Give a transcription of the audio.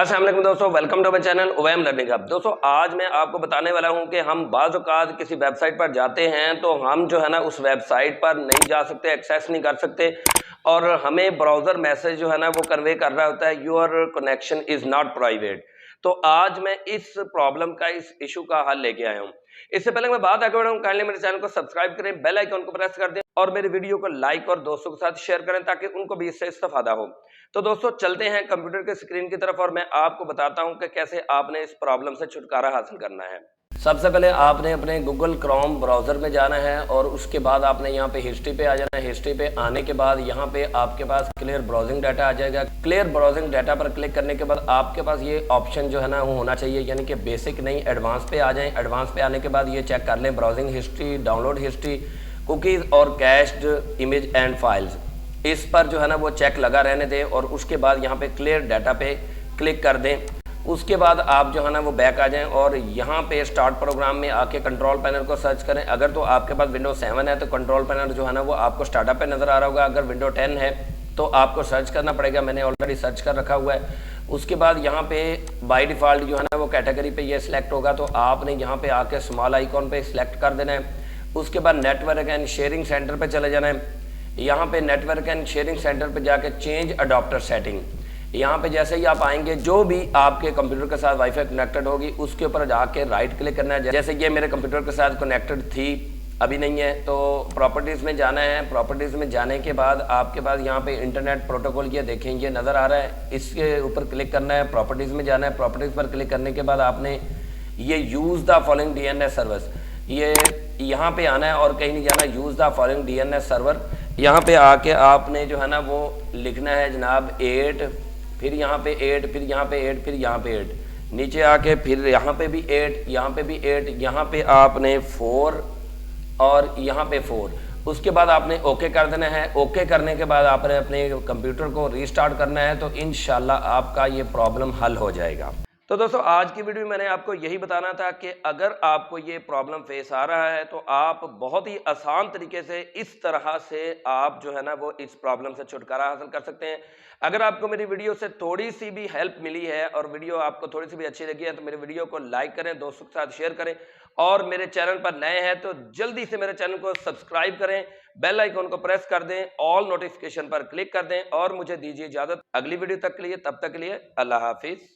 अस्सलाम वालेकुम दोस्तों, welcome to my channel Uwaim learning hub. दोस्तों आज मैं आपको बताने वाला हूं कि हम बाज़ औक़ात किसी वेबसाइट पर जाते हैं तो हम जो है ना उस वेबसाइट पर नहीं जा सकते, एक्सेस नहीं कर सकते और हमें ब्राउज़र मैसेज जो है ना वो कन्वे कर रहा होता है your connection is not private. तो आज मैं इस प्रॉब्लम का, इस इशू का हल लेके आया हूँ। इससे पहले मैं बात आगे बढ़ाऊँ, काइंडली मेरे चैनल को सब्सक्राइब करें, बेल आइकन को प्रेस कर दें और मेरे वीडियो को लाइक और दोस्तों के साथ शेयर करें ताकि उनको भी इससे इस्तेफादा हो। तो दोस्तों चलते हैं कंप्यूटर के स्क्रीन की तरफ और मैं आपको बताता हूं कि कैसे आपने इस प्रॉब्लम से छुटकारा हासिल करना है। सबसे पहले आपने अपने गूगल क्रोम ब्राउज़र में जाना है और उसके बाद आपने यहाँ पे हिस्ट्री पे आ जाना है। हिस्ट्री पे आने के बाद यहाँ पे आपके पास क्लियर ब्राउजिंग डाटा आ जाएगा। क्लियर ब्राउजिंग डाटा पर क्लिक करने के बाद आपके पास ये ऑप्शन जो है ना वो होना चाहिए, यानी कि बेसिक नहीं एडवांस पे आ जाएं। एडवांस पे आने के बाद ये चेक कर लें browsing history, download history, cookies और कैश्ड इमेज एंड फाइल्स। इस पर जो है ना वो चेक लगा रहने दें और उसके बाद यहाँ पे क्लियर डाटा पे क्लिक कर दें। उसके बाद आप जो है ना वो बैक आ जाएं और यहाँ पे स्टार्ट प्रोग्राम में आके कंट्रोल पैनल को सर्च करें। अगर तो आपके पास विंडो 7 है तो कंट्रोल पैनल जो है ना वो आपको स्टार्टअप पे नज़र आ रहा होगा। अगर विंडो 10 है तो आपको सर्च करना पड़ेगा, मैंने ऑलरेडी सर्च कर रखा हुआ है। उसके बाद यहाँ पे बाई डिफ़ॉल्ट जो है ना वो कैटेगरी पे ये सिलेक्ट होगा, तो आपने यहाँ पे आके स्मॉल आइकॉन पे सिलेक्ट कर देना है। उसके बाद नेटवर्क एंड शेयरिंग सेंटर पे चले जाना है। यहाँ पे नेटवर्क एंड शेयरिंग सेंटर पे जाके चेंज अडॉप्टर सेटिंग, यहाँ पे जैसे ही आप आएंगे जो भी आपके कंप्यूटर के साथ वाईफाई कनेक्टेड होगी उसके ऊपर जाके राइट क्लिक करना है। जैसे ये मेरे कंप्यूटर के साथ कनेक्टेड थी, अभी नहीं है, तो प्रॉपर्टीज़ में जाना है। प्रॉपर्टीज़ में जाने के बाद आपके पास यहाँ पे इंटरनेट प्रोटोकॉल ये देखें ये नज़र आ रहा है, इसके ऊपर क्लिक करना है। प्रॉपर्टीज़ में जाना है। प्रॉपर्टीज़ पर क्लिक करने के बाद आपने ये use the following DNS service, ये यहाँ पे आना है और कहीं नहीं जाना। Use the following DNS server, यहाँ पे आके आपने जो है ना वो लिखना है जनाब 8, फिर यहाँ पे 8, फिर यहाँ पे 8, फिर यहाँ पे 8, नीचे आके फिर यहाँ पे भी 8, यहाँ पे भी 8, यहाँ पे आपने 4 और यहाँ पे 4। उसके बाद आपने ओके कर देना है। ओके करने के बाद आपने अपने कंप्यूटर को रीस्टार्ट करना है, तो इंशाल्लाह आपका ये प्रॉब्लम हल हो जाएगा। तो दोस्तों आज की वीडियो में मैंने आपको यही बताना था कि अगर आपको ये प्रॉब्लम फेस आ रहा है तो आप बहुत ही आसान तरीके से इस तरह से आप जो है ना वो इस प्रॉब्लम से छुटकारा हासिल कर सकते हैं। अगर आपको मेरी वीडियो से थोड़ी सी भी हेल्प मिली है और वीडियो आपको थोड़ी सी भी अच्छी लगी है तो मेरे वीडियो को लाइक करें, दोस्तों के साथ शेयर करें और मेरे चैनल पर नए हैं तो जल्दी से मेरे चैनल को सब्सक्राइब करें, बेल आइकन को प्रेस कर दें, ऑल नोटिफिकेशन पर क्लिक कर दें और मुझे दीजिए इजाजत अगली वीडियो तक के लिए। तब तक के लिए अल्लाह हाफिज।